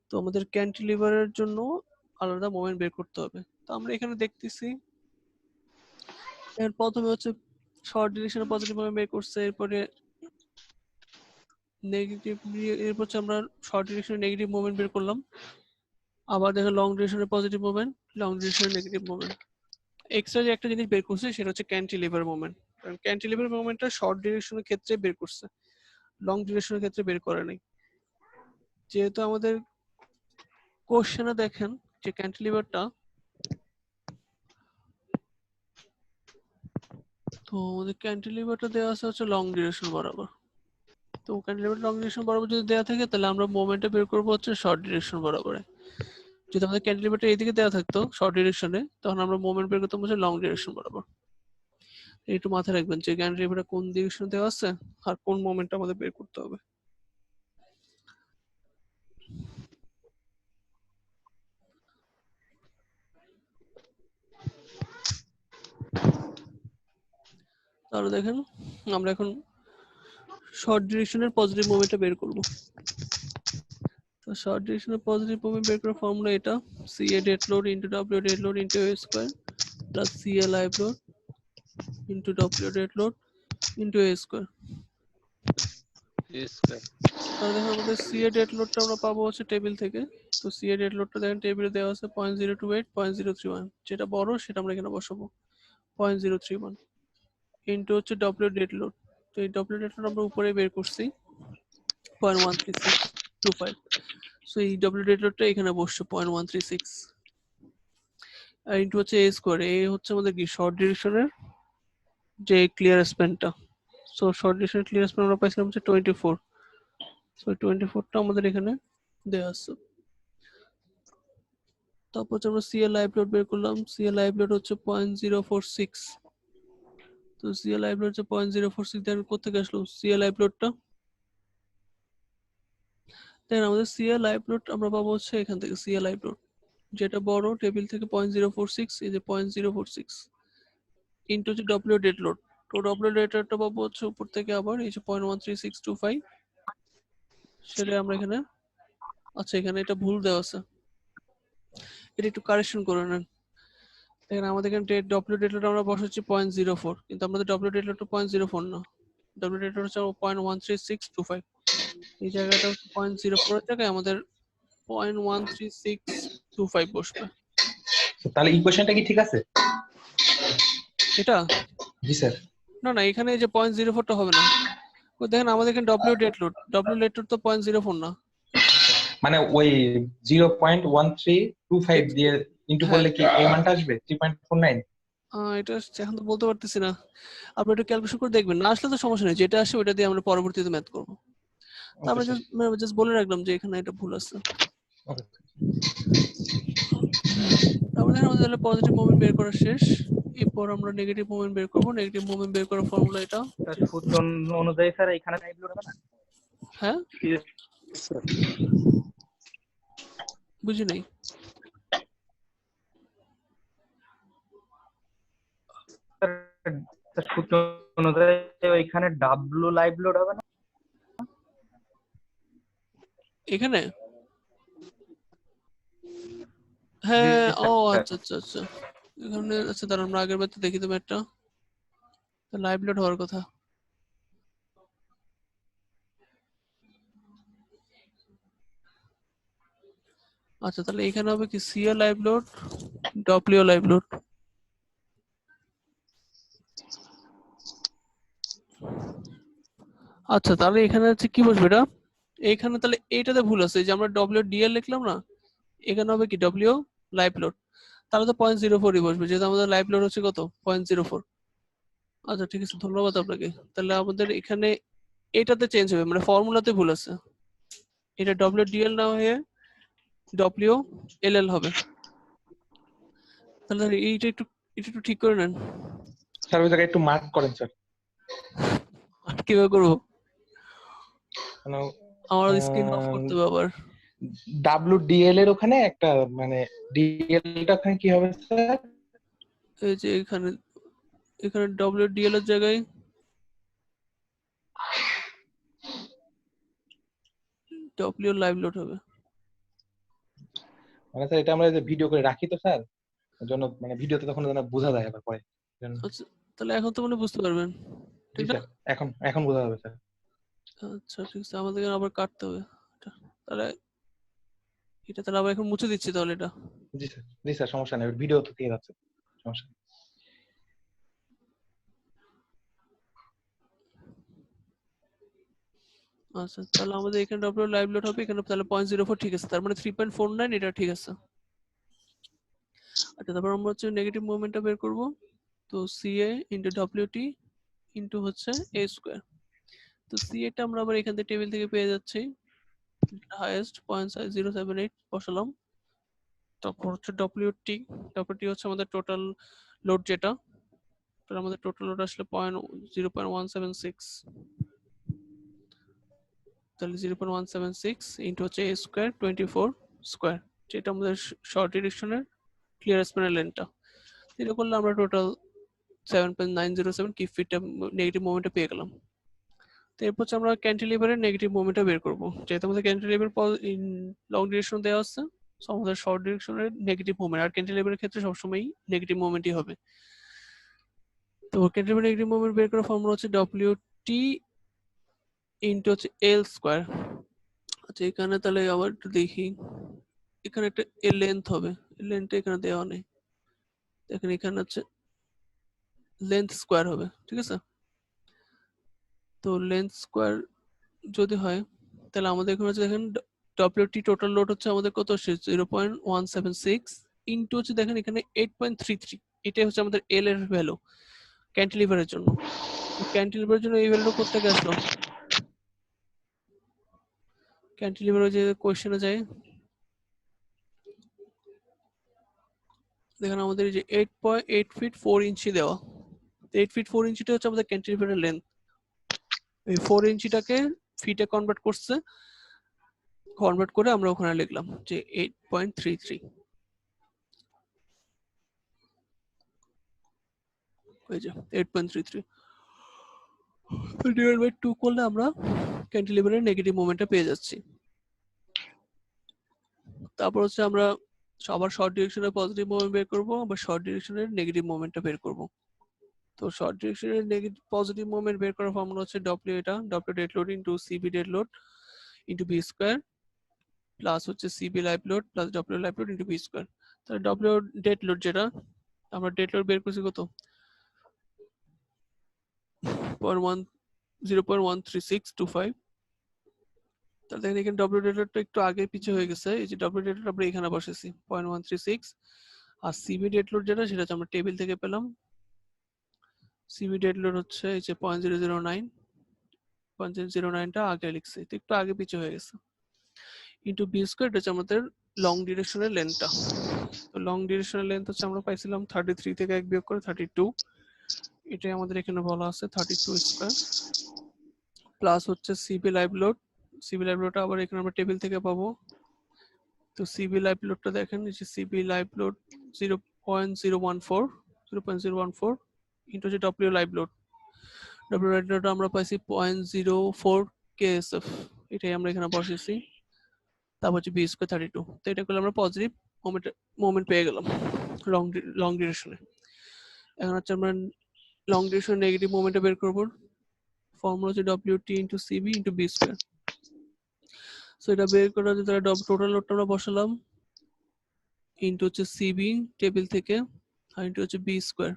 তো আমাদের ক্যান্টিলিভারের জন্য আলাদা মোমেন্ট বের করতে হবে। তো আমরা এখানে দেখতেছি এর প্রথমে হচ্ছে শর্ট ডিউরেশনে পজিটিভ মোমেন্ট বের করছে, এরপরে নেগেটিভ, এরপর হচ্ছে আমরা শর্ট ডিউরেশনে নেগেটিভ মোমেন্ট বের করলাম। আবার দেখো লং ডিউরেশনে পজিটিভ মোমেন্ট, লং ডিউরেশনে নেগেটিভ মোমেন্ট। এক্সট্রা যে একটা জিনিস বের করছে সেটা হচ্ছে ক্যান্টিলিভার মোমেন্ট। কারণ ক্যান্টিলিভার মোমেন্টটা শর্ট ডিউরেশনের ক্ষেত্রে বের করছে, লং ডিউরেশনের ক্ষেত্রে বের করে নাই। যেহেতু আমাদের কোশ্চেনে দেখেন যে ক্যান্টিলিভারটা, তো আমাদের ক্যান্টিলিভারটা দেওয়া আছে হচ্ছে লং ডিউরেশন বরাবর। তো ক্যান্টিলিভার লং ডিউরেশন বরাবর যদি দেওয়া থাকে তাহলে আমরা মোমেন্টটা বের করবো হচ্ছে শর্ট ডিউরেশন বরাবর। যদি আমাদের ক্যান্টিলিভারটা এইদিকে দেওয়া থাকতো শর্ট ডিউরেশনে, তখন আমরা মোমেন্ট বের করতাম হচ্ছে লং ডিউরেশন বরাবর। একটু মাথায় রাখবেন যে ক্যান্টিলিভারটা কোন ডিরেকশনে দেওয়া আছে আর কোন মোমেন্টটা আমাদের বের করতে হবে। তাহলে দেখেন আমরা এখন শর্ট ডিরেকশনের পজিটিভ মোমেন্টটা বের করব। তো শর্ট ডিরেকশনের পজিটিভ মোমেন্ট বের করার ফর্মুলা এটা, CA dead load into W dead load into A square plus CA live load into W dead load into A square. তাহলে দেখেন আমাদের সিএ ডেড লোডটা আমরা পাবো হচ্ছে টেবিল থেকে। তো সিএ ডেড লোডটা দেখেন টেবিলে দেওয়া আছে 0.028, 0.031, যেটা বড় সেটা আমরা এখানে বসাবো 0.031 ইনটু হচ্ছে ডব্লিউ ডেড লোড। তো এই ডব্লিউ ডেড লোড আমরা উপরে বের করছি 0.13625। সো এই ডব্লিউ ডেড লোডটা এখানে বসছে 0.136 আর ইনটু হচ্ছে এ স্কয়ার। এ হচ্ছে আমাদের কি শর্ট ডিরেকশনের যে ক্লিয়ার স্প্যানটা। সো শর্ট ডিরেকশনের ক্লিয়ার স্প্যান আমরা পাইছিলাম হচ্ছে 24। সো 24টা আমাদের এখানে দেওয়া আছে। তারপর হচ্ছে আমরা সিএল লাইভ লোড বের করলাম। সিএল লাইভ লোড হচ্ছে 0.046। তো সিএল লাইভ লোড হচ্ছে 0.046, দেন কোথেকে আসলো সিএল লাইভ লোডটা? দেন আমাদের সিএল লাইভ লোড আমরা পাবো হচ্ছে এখান থেকে, সিএল লাইভ লোড যেটা বড় টেবিল থেকে 0.046, এই যে 0.046 ইনটু হচ্ছে ডব্লিউ ডেড লোড। তো ডব্লিউ ডেড লোডটা পাবো হচ্ছে উপর থেকে আবার এই যে 0.13625, সেটা আমরা এখানে, আচ্ছা এখানে এটা ভুল দেওয়া আছে, এটা একটু কারেকশন করে নেন। দেখেন আমাদের এখানে ডব্লিউ ডেড লোড আমরা বসাচ্ছি 0.04, কিন্তু আমাদের ডব্লিউ ডেড লোডটা 0.04 না, ডব্লিউ ডেট হচ্ছে 0.13625, এই জায়গাটা হচ্ছে 0.04 এর জায়গায় আমাদের 0.13625 বসবে। তাহলে ইকুয়েশনটা কি ঠিক আছে? এটা জি স্যার। না না, এখানে এই যে 0.04টা হবে না। ওই দেখেন আমাদের এখানে ডব্লিউ ডেট লোড তো 0.04 না। মানে ওই 0.1325 দিয়ে ইনটু হ্যাঁ করলে কি এই মানটা আসবে 3.49? এটা এখন তো বলতে পারতেছি না, আপনি একটু ক্যালকুলেশন করে দেখবেন, না আসলে তো সমস্যা নেই, যেটা আসে ওটা দিয়ে আমরা পরবর্তীতে ম্যাথ করবো। তো আমরা জাস্ট বলে রাখলাম যে এখানে এটা ভুল আছে। তারপরে আমাদের পজিটিভ মোমেন্ট বের করা শেষ, এরপর আমরা নেগেটিভ মোমেন্ট বের করব। নেগেটিভ মোমেন্ট বের করার ফর্মুলা এটা, সূত্র অনুযায়ী স্যার এখানে লাইভ লোড হবে না? হ্যাঁ বুঝি নাই। সূত্র অনুযায়ী ওইখানে ডাব্লু লাইভ লোড হবে না এখানে? হ্যাঁ জি, ও স্যার। আচ্ছা আচ্ছা আচ্ছা, এখানে আচ্ছা দাঁড়ান আমরা আগের বারতে দেখি তো ম্যাথটা, লাইভ লোড হওয়ার কথা। আচ্ছা তাহলে এখানে হবে কি CA live load, W live load. আচ্ছা তাহলে এখানে হচ্ছে কি বসবে এটা, এইখানে তাহলে এইটাতে ভুল আছে, এই যে আমরা ডব্লিউ ডিএল লিখলাম না, এখানে হবে কি ডব্লিউ লাইভ লোড, তাহলে তো 0.04ই বসবে, যেহেতু আমাদের লাইভ লোড হচ্ছে কত 0.04। আচ্ছা ঠিক আছে, ধন্যবাদ আপনাকে। তাহলে আমাদের এখানে এটাতে চেঞ্জ হবে, মানে ফর্মুলাতে ভুল আছে, এটা ডব্লিউ ডিএল না হয়ে ডব্লিউ এল এল হবে। তাহলে এইটা একটু ঠিক করে নেন। স্যার ওই জায়গায় একটু মার্ক করেন স্যার। আর কিভাবে করবো, মানে আমার স্ক্রিন অফ করতে হবে আবার। WDL এর ওখানে একটা মানে ডিএলটা ওখানে কি হবে স্যার? এই যে এখানে ডব্লিউ ডিএল এর জায়গায় ডব্লিউ লাইভ লোড হবে। মানে স্যার এটা আমরা যে ভিডিও করে রাখি তো স্যার, ওর জন্য মানে ভিডিওতে তখন যেন বোঝা যায় আবার পরে। আচ্ছা তাহলে এখন তো মনে বুঝতে পারবেন, জি ঠিক না? স্যার, এখন বোঝা যাবে স্যার। আচ্ছা ঠিক আছে, আমাদের আবার কাটতে হবে তাহলে, এটা তাহলে আবার এখন মুছে দিচ্ছি তাহলে এটা। জি স্যার সমস্যা নেই, ভিডিও তো থেকে যাচ্ছে, সমস্যা নেই। আচ্ছা তাহলে আমাদের এখানে ডব্লিউ লাইভ লোড হবে, এখানে তাহলে 0.04 ঠিক আছে, তার মানে 3.49 এটা ঠিক আছে। আচ্ছা তারপর আমরা হচ্ছে নেগেটিভ মোমেন্টটা বের করব, তো সিএ ইনটু ডব্লিউটি ইনটু হচ্ছে এ স্কয়ার। তো সিএ টা আমরা আবার এখান থেকে টেবিল থেকে পেয়ে যাচ্ছি, হাইয়েস্ট 0.078 বসালাম। তারপর হচ্ছে ডব্লিউটি হচ্ছে আমাদের টোটাল লোড, যেটা তাহলে আমাদের টোটাল লোড আসলে 0.176, তাহলে 0.176 ইনটু হচ্ছে এ স্কয়ার 24 স্কয়ার, যেটা আমাদের শর্ট ডিরেকশনের ক্লিয়ার স্প্যানের লেন্থটা। এটা করলে আমরা টোটাল 7.907 কি ফিটটা নেগেটিভ মোমেন্টে পেয়ে গেলাম। তো এরপর হচ্ছে আমরা ক্যান্টিলিভারের নেগেটিভ মোমেন্টটা বের করব, যেহেতু আমাদের ক্যান্টিলিভার লং ডিরেকশন দেওয়া আছে, সো আমাদের শর্ট ডিরেকশনের নেগেটিভ মোমেন্ট, আর ক্যান্টিলিভারের ক্ষেত্রে সবসময় নেগেটিভ মোমেন্টই হবে। তো ক্যান্টিলিভার নেগেটিভ মোমেন্ট বের করার ফর্মুলা হচ্ছে ডব্লিউটি ইনটু হচ্ছে এল স্কয়ার। আচ্ছা এখানে তাহলে আবার একটু দেখি, এখানে একটা এর লেন্থ হবে, লেন্থটা এখানে দেওয়া নেই, দেখেন এখানে হচ্ছে লেন্থ স্কয়ার হবে, ঠিক আছে? তো লেন্থ স্কয়ার যদি হয় তাহলে আমাদের এখানে হচ্ছে দেখেন ডব্লিউটি টোটাল লোড হচ্ছে আমাদের কত আসছে 0.176 ইনটু হচ্ছে দেখেন এখানে 8.33, এটাই হচ্ছে আমাদের এল এর ভ্যালু ক্যান্টিলিভারের জন্য। ক্যান্টিলিভারের জন্য এই ভ্যালুটা কোথা থেকে আসলো, ক্যান্টিলিভার যে কোশ্চেনে যায় দেখেন আমাদের এই যে 8.8 ফিট 4 ইঞ্চি দেওয়া, 8 ফিট 4 ইঞ্চিটা হচ্ছে আমাদের ক্যান্টিলিভারের লেন্থ। এই 4 ইঞ্চিটাকে ফিটে কনভার্ট করে আমরা ওখানে লিখলাম যে 8.33, ওই যে 8.33 ডিভাইড বাই 2 করলে আমরা ক্যান্টিলিভারের নেগেটিভ মোমেন্টটা পেয়ে যাচ্ছি। তারপর হচ্ছে আমরা আবার শর্ট ডিরেকশনের পজিটিভ মোমেন্ট বের করব, আবার শর্ট ডিরেকশনের নেগেটিভ মোমেন্টটা বের করব। তো শর্ট ডিরেকশনের নেগেটিভ পজিটিভ মোমেন্ট বের করার ফর্মুলা হচ্ছে ডব্লিউ, এটা W dead load into CB dead load into B square plus হচ্ছে CB live load plus W live load into B square. তাহলে ডব্লিউ ডেড লোড যেটা আমরা ডেড লোড বের করছি কত 0.13625। তাহলে দেখেন এখানে ডব্লিউ ডেড লোডটা একটু আগে পিছে হয়ে গেছে, এই যে ডব্লিউ ডেড লোড আমরা এখানে বসেছি 0.136। আর সিবি ডেড লোড যেটা সেটা হচ্ছে আমরা টেবিল থেকে পেলাম, সিবি ডেড লোড হচ্ছে এই যে 0.009, 0.009টা আগে লিখছি, তো একটু আগে পিছে হয়ে গেছে ইন্টু বি স্কোয়ার, এটা হচ্ছে আমাদের লং ডিরেকশনের লেন্থটা। তো লং ডিরেকশনের লেন্থ হচ্ছে আমরা পাইছিলাম 33 থেকে 1 বিয়োগ করে 32, এটাই আমাদের এখানে বলা আছে 32 স্কোয়ার প্লাস হচ্ছে CB live load. CB live লোডটা আবার এখানে আমরা টেবিল থেকে পাবো। তো সিবি লাইভ লোডটা দেখেন, এই যে সিবি লাইভ লোড 0.014 ইন্টু যে W live load, W live load আমরা পাইছি 0.04 কেএসএফ, এটাই আমরা এখানে বসেছি। তারপর হচ্ছে বি স্কোয়ার 32, তো এটা করলে আমরা পজিটিভ মোমেন্ট পেয়ে গেলাম লং ডিরেকশনে। এখন হচ্ছে আমরা লং ডিরেকশন নেগেটিভ মোমেন্টটা বের করবো, ফর্মুলা হচ্ছে W T into CB into B square. So এটা বের করা যে তাহলে টোটাল লোডটা আমরা বসালাম ইন্টু হচ্ছে সিবি টেবিল থেকে আর ইন্টু হচ্ছে বি স্কোয়ার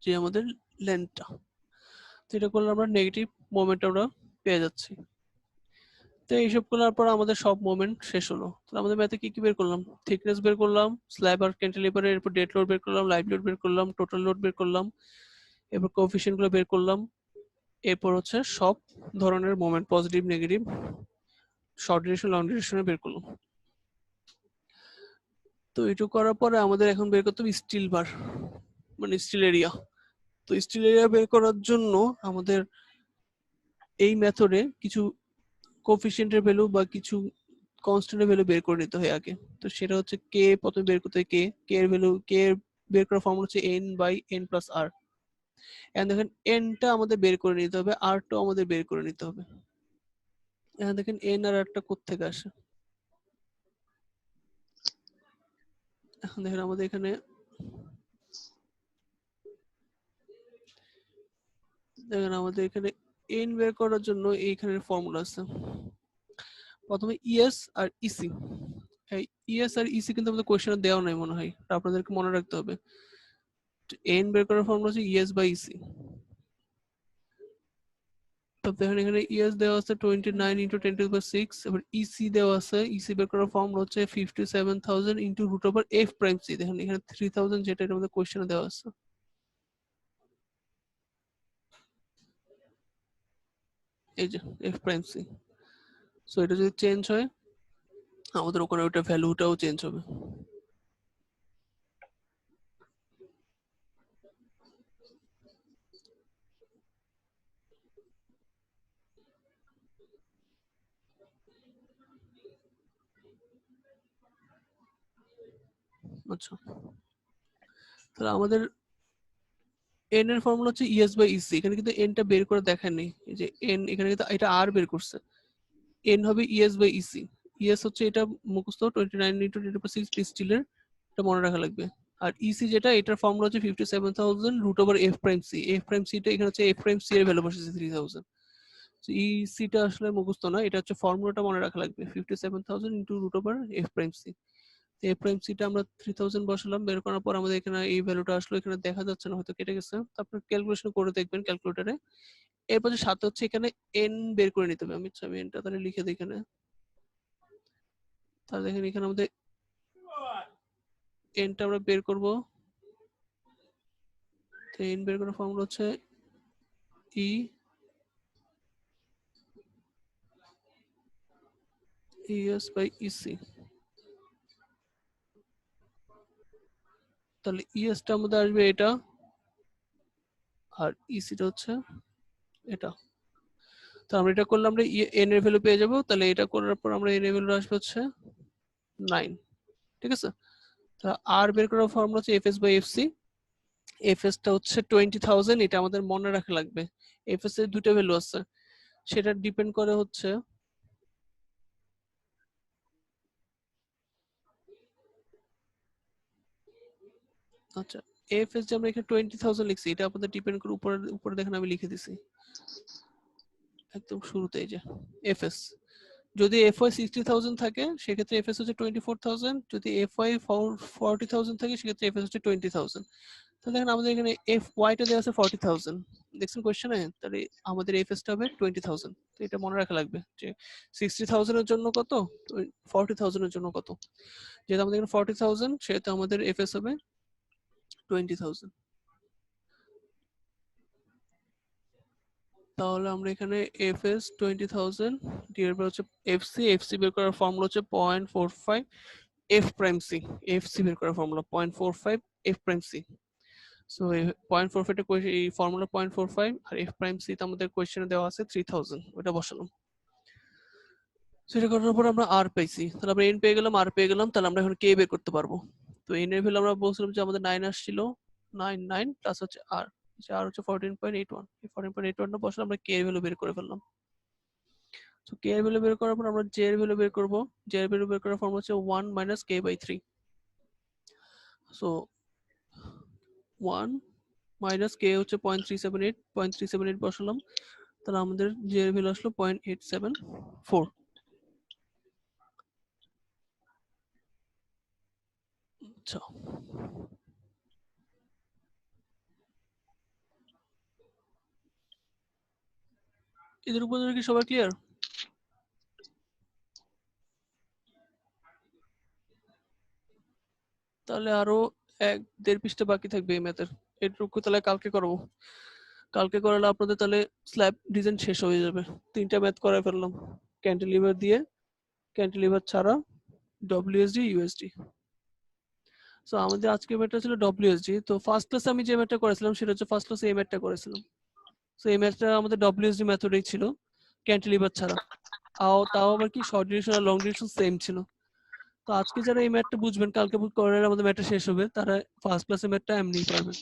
যে আমাদের লেন্থটা। তো এটা করলে আমরা নেগেটিভ মোমেন্ট আমরা পেয়ে যাচ্ছি। তো এইসব করার পর আমাদের সব মোমেন্ট শেষ হলো। তো আমাদের ম্যাথে কি কি বের করলাম, থিকনেস বের করলাম, স্ল্যাব আর ক্যান্টিলিভারের এরপর ডেড লোড বের করলাম, লাইভ লোড বের করলাম, টোটাল লোড বের করলাম, এরপর কোএফিসিয়েন্ট গুলো বের করলাম, এরপর হচ্ছে সব ধরনের moment positive negative short direction long ডিরেকশনে বের করলাম। তো এটু করার পরে আমাদের এখন বের করতে হবে স্টিল বার মানে স্টিল এরিয়া। তো স্টিল এরিয়া বের করার জন্য আমাদের এই মেথডে কিছু কোএফিসিয়েন্টের ভ্যালু বা কিছু কনস্ট্যান্টের ভ্যালু বের করে নিতে হয় আগে। তো সেটা হচ্ছে কে, প্রথমে বের করতে হয় কে এর ভ্যালু, কে এর বের করার ফর্মুলা হচ্ছে n by n plus r। এখন দেখেন nটা আমাদের বের করে নিতে হবে, rটাও আমাদের বের করে নিতে হবে। এখন দেখেন n আর rটা কোত্থেকে আসে, এখন দেখেন আমাদের এখানে n বের করার জন্য এইখানে ফর্মুলা আছে, প্রথমে ইএস আর ইসি। ইএস আর ইসি কিন্তু আমাদের কোশ্চেনে দেওয়া নাই মনে হয়, আপনাদেরকে মনে রাখতে হবে। n বের করার ফর্মুলা হচ্ছে ইএস বাই ইসি। তো দেখেন এখানে ইএস দেওয়া আছে 29 ইন্টু 10 টু দি পাওয়ার 6, এবার ইসি দেওয়া আছে, ইসি বের করার ফর্মুলা হচ্ছে 57,000 into root over F prime C. দেখেন এখানে 3000 যেটা এর মধ্যে কোশ্চেনে দেওয়া আছে, এই যে এফ প্রাইম সি। সো এটা যদি চেঞ্জ হয় আমাদের ওখানে ওটা ভ্যালুটাও চেঞ্জ হবে। আচ্ছা, তাহলে আমাদের n এর ফর্মুলা হচ্ছে ইএস বাই ইসি। এখানে কিন্তু nটা বের করে দেখায়নি, এই যে n এখানে কিন্তু এটা r বের করছে, n হবে ইএস বাই ইসি। ইএস হচ্ছে এটা মুখস্থ 29 ইন্টু 10 টু দি পাওয়ার 6 স্টিলের, এটা মনে রাখা লাগবে। আর ইসি যেটা এটার ফর্মুলা হচ্ছে 57,000 root over F prime C. F prime সিটা এখানে হচ্ছে এফ প্রাইম সি এর ভ্যালু বসেছে 3000। তো ইসিটা আসলে মুখস্থ না, এটা হচ্ছে ফর্মুলাটা মনে রাখা লাগবে 57,000 into root over F prime C. F prime সিটা আমরা 3000 বসালাম, বের করার পর আমাদের এখানে এই ভ্যালুটা আসলে এখানে দেখা যাচ্ছে না, হয়তো কেটে গেছে, তো আপনার ক্যালকুলেশন করে দেখবেন ক্যালকুলেটরে। এরপর যে সাথে হচ্ছে এখানে এন বের করে নিতে হবে। আমি এনটা তাহলে লিখে দিই এখানে। তাহলে দেখেন এখানে আমাদের এনটা আমরা বের করব। তো এন বের করার ফর্মুলা হচ্ছে ই ইএস বাই ইসি। তাহলে ইএসটা আমাদের আসবে এটা, আর ইসিটা হচ্ছে এটা। তো আমরা এটা করলে আমরা এন এর ভ্যালু পেয়ে যাবো। তাহলে এটা করার পর আমরা এন এর ভ্যালু আসবে হচ্ছে 9, ঠিক আছে। তা আর বের করার ফর্মুলা হচ্ছে এফএস বাই এফসি। এফএস টা হচ্ছে 20,000, এটা আমাদের মনে রাখা লাগবে। এফএস এর দুটো ভ্যালু আছে, সেটা ডিপেন্ড করে হচ্ছে আচ্ছা এফএস যে আমরা এখানে 20,000 লিখছি, এটা আপনাদের ডিপেন্ড করে উপরে উপরে দেখেন আমি লিখে দিছি একদম শুরুতে, এই যে এফএস। যদি এফওয়াই 60,000 থাকে সেক্ষেত্রে এফএস হচ্ছে 24,000, যদি এফওয়াই 40,000 থাকে সেক্ষেত্রে এফএস হচ্ছে 20,000। তাহলে দেখেন আমাদের এখানে এফ ওয়াইটা দেওয়া আছে 40,000, দেখছেন কোশ্চেনে, তাহলে আমাদের এফএসটা হবে 20,000। তো এটা মনে রাখা লাগবে যে 60,000 এর জন্য কত, 40,000 এর জন্য কত। যেহেতু আমাদের এখানে 40,000 সেহেতু আমাদের এফএস হবে 20,000। তাহলে আমরা এখানে এফএস 20,000 ডিভাইড বাই হচ্ছে এফসি, এফসি বের করার ফর্মুলা হচ্ছে 0.45 এফ প্রাইম সি, এফসি বের করার formula 0.45 F prime C. So 0.45 টা এই ফর্মুলা 0.45 আর এফ প্রাইম সি তে আমাদের কোশ্চেনে দেওয়া আছে 3000, ওটা বসালাম। সেটা করার পর আমরা আর পাইছি, তাহলে আমরা এন পেয়ে গেলাম, আর পেয়ে গেলাম, তাহলে আমরা এখন কে বের করতে পারবো। তো এন এর ভ্যালু আমরা বলছিলাম যে আমাদের 9 আসছিল, 9 প্লাস হচ্ছে আর, আর হচ্ছে 14.81, এই 14.81 টা বসলে আমরা কে এর ভ্যালু বের করে ফেললাম। তো কে এর ভ্যালু বের করার পর আমরা জে এর ভ্যালু বের করব, জে এর ভ্যালু বের করার ফর্মুলা হচ্ছে 1 - k/3। সো 1 - k হচ্ছে 0.378, 0.378 বসালাম, তাহলে আমাদের জে এর ভ্যালু আসলো 0.874। আচ্ছা, এদের উপর কি সবাই ক্লিয়ার? তাহলে আরো 1-1.5 পৃষ্ঠা বাকি থাকবে এই ম্যাথের, এটুকু তাহলে কালকে করবো। কালকে করালে আপনাদের তাহলে স্ল্যাব ডিজাইন শেষ হয়ে যাবে। 3টা ম্যাথ করাই ফেললাম, ক্যান্টিলিভার দিয়ে, ক্যান্টিলিভার ছাড়া, ডব্লিউএসডি, ইউএসডি। সো আমাদের আজকে ম্যাথটা ছিল ডব্লিউএসডি। তো ফার্স্ট ক্লাসে আমি যে ম্যাথটা করেছিলাম সেটা হচ্ছে ফার্স্ট ক্লাসে এই ম্যাথটা করেছিলাম। সো এই ম্যাথটা আমাদের ডব্লিউএসডি মেথডেই ছিল, ক্যান্টিলিভার ছাড়া। তাও আবার কি শর্ট ডিউরেশন আর লং ডিউরেশন সেম ছিল। তো আজকে যারা এই ম্যাথটা বুঝবেন, কালকে করার আমাদের ম্যাথটা শেষ হবে, তারা ফার্স্ট ক্লাসে ম্যাথটা এমনিই পারবেন।